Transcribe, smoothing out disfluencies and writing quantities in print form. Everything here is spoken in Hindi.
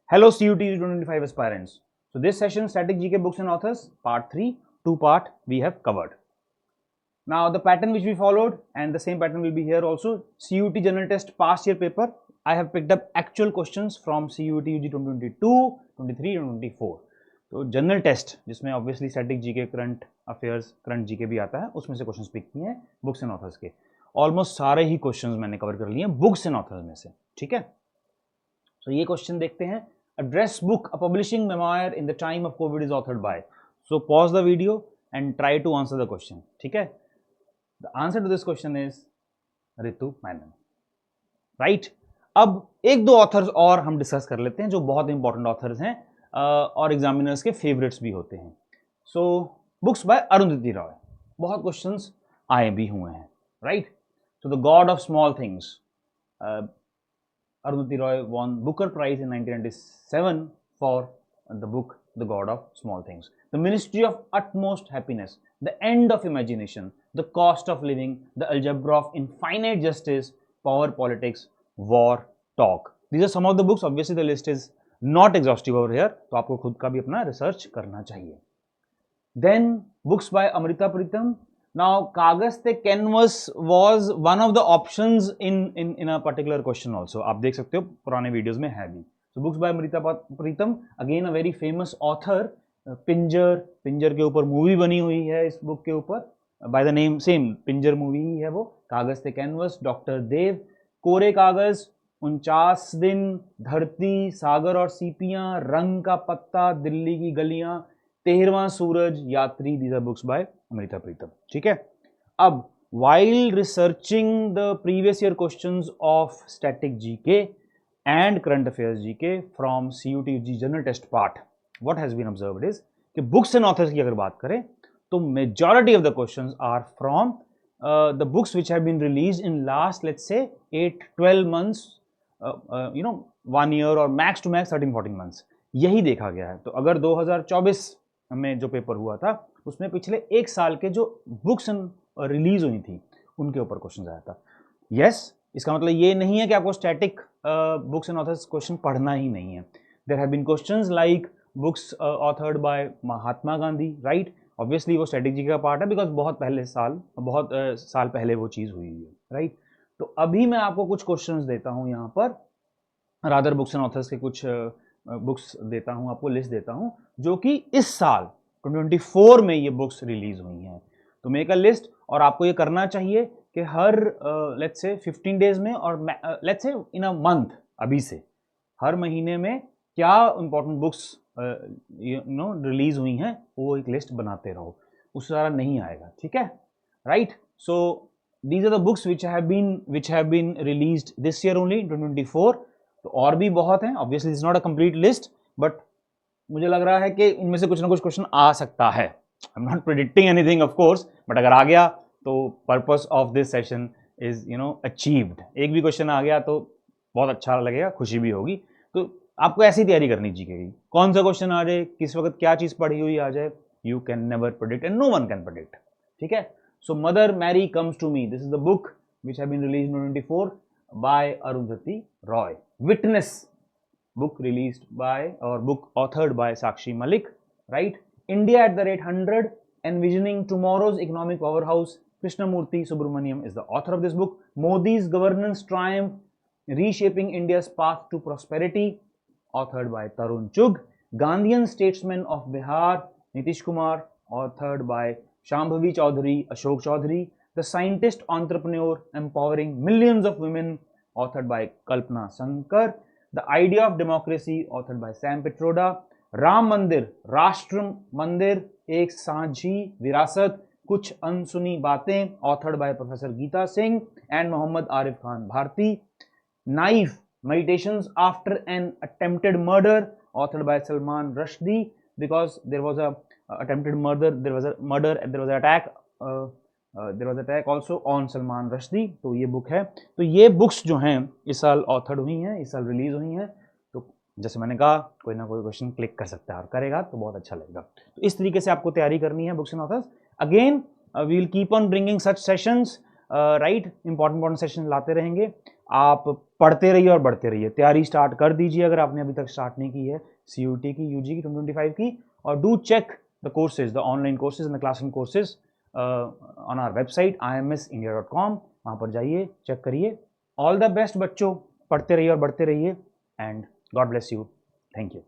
Hello CUT 2025 aspirants. So this session, static GK books and authors, part 3, two-part we have covered. Now the pattern which we followed, and the same pattern will be here also. CUT general test past year paper. I have picked up actual questions from CUT UG 2022, 23 and 24. तो जनरल टेस्ट जिसमें obviously static GK, current affairs, current GK भी आता है, उसमें से क्वेश्चंस पिक किए हैं बुक्स एंड ऑथर्स के. ऑलमोस्ट सारे ही क्वेश्चंस मैंने कवर कर लिए हैं बुक्स एंड ऑथर्स में से. ठीक है, तो ये क्वेश्चन देखते हैं. Address book, a publishing memoir in the time of COVID is authored by. So pause the video and try to answer the question. ठीक है, the answer to this question is Ritu Menon. Right, अब एक दो ऑथर्स और हम डिस्कस कर लेते हैं जो बहुत इंपॉर्टेंट ऑथर्स हैं और एग्जामिनर्स के फेवरेट्स भी होते हैं. So books by Arundhati Roy. बहुत क्वेश्चंस आए भी हुए हैं. Right, so the God of small things. Arundhati Roy won Booker Prize in 1997 for the book The God of Small Things. The Ministry of Utmost Happiness, The End of Imagination, The Cost of Living, The Algebra of Infinite Justice, Power Politics, War Talk. These are some of the books. Obviously the list is not exhaustive over here, तो आपको खुद का भी अपना रिसर्च करना चाहिए. Then books by Amrita Pritam. Now कागज पे canvas was one of the options in a particular question also. आप देख सकते हो पुराने वीडियोस में है भी. So books by Amrita Pritam, again a very famous author. पिंजर के ऊपर मूवी बनी हुई है इस बुक के ऊपर, by the name same Pinjar movie ही है वो. कागज पे कैनवस, डॉक्टर देव, कोरे कागज, 49 दिन, धरती, सागर और सीपियां, रंग का पत्ता, दिल्ली की गलियां, 13वां सूरज, यात्री. These are books by Amrita Pritam. ठीक है, अब while researching the previous year questions of static GK and current affairs GK from CUT UG general test part, what has been observed is कि books and authors की अगर बात करें तो majority of the questions are from the books which have been released in last, let's say 8-12 months, 1 year or max to max 13-14 months. यही देखा गया है. तो अगर 2024 में जो पेपर हुआ था उसमें पिछले एक साल के जो बुक्स रिलीज हुई थी उनके ऊपर क्वेश्चन आया था. यस, इसका मतलब ये नहीं है कि आपको static books and authors question पढ़ना ही नहीं है. There have been questions like books authored by Mahatma Gandhi. Right, obviously वो स्ट्रेटेजी का पार्ट है बिकॉज बहुत साल पहले वो चीज़ हुई है. राइट, तो अभी मैं आपको कुछ क्वेश्चंस देता हूँ यहाँ पर, रादर बुक्स एंड ऑथर्स के कुछ बुक्स देता हूँ आपको, लिस्ट देता हूँ जो कि इस साल 2024 में ये बुक्स रिलीज हुई हैं. तो मेक अ लिस्ट, और आपको ये करना चाहिए कि हर लेट्स से 15 डेज में और let's say in a month, अभी से हर महीने में क्या इंपॉर्टेंट बुक्स रिलीज हुई हैं वो एक लिस्ट बनाते रहो. उससे सारा नहीं आएगा. ठीक है, right. So these are the books which have been released this year only 2024. तो और भी बहुत हैं. Obviously it's not a complete list, but मुझे लग रहा है कि इनमें से कुछ ना कुछ क्वेश्चन आ सकता है. I am not predicting anything of course, but अगर आ गया तो purpose of this session is achieved. एक भी क्वेश्चन आ गया तो बहुत अच्छा लगेगा, खुशी भी होगी. तो आपको ऐसी तैयारी करनी चाहिए, कौन सा क्वेश्चन आ जाए, किस वक्त क्या चीज पढ़ी हुई आ जाए. You can never predict and no one can predict. ठीक है, so mother Mary comes to me, this is the book which have been released in 2024 by Arundhati Roy. Witness, book released by or book authored by Sakshi Malik. Right, India at the rate 100, envisioning tomorrow's economic powerhouse. Krishnamurthy Subramaniam is the author of this book. Modi's governance triumph, reshaping India's path to prosperity, authored by Tarun Chugh. Gandhian statesman of Bihar, Nitish Kumar, authored by Shambhavi Chaudhary, Ashok Chaudhary. The scientist entrepreneur empowering millions of women, authored by Kalpana Sankar. The Idea of Democracy, authored by Sam Pitroda. Ram Mandir, राष्ट्र मंदिर, एक साझी विरासत, कुछ अनसुनी बातें, authored by Professor Geeta Singh and Mohammad Arif Khan Bharti. Knife, Meditations after an attempted murder, authored by Salman Rushdie, because there was a attempted murder, there was an attack. There was attack also on Salman Rushdie. तो ये बुक है. तो ये बुक्स जो हैं इस साल ऑथर्ड हुई हैं, इस साल रिलीज हुई हैं. तो जैसे मैंने कहा कोई ना कोई क्वेश्चन क्लिक कर सकता है और करेगा तो बहुत अच्छा लगेगा. तो इस तरीके से आपको तैयारी करनी है books and authors. Again we will keep on bringing such sessions. Right, important session लाते रहेंगे. आप पढ़ते रहिए और बढ़ते रहिए। तैयारी स्टार्ट कर दीजिए अगर आपने अभी तक स्टार्ट नहीं की है, CUT की, UG की, 2025 की। और do check the courses, the online courses and the classroom courses on our website imsindia.com। वहाँ पर जाइए, चेक करिए। ऑल द बेस्ट बच्चों, पढ़ते रहिए और बढ़ते रहिए, and God bless you. Thank you.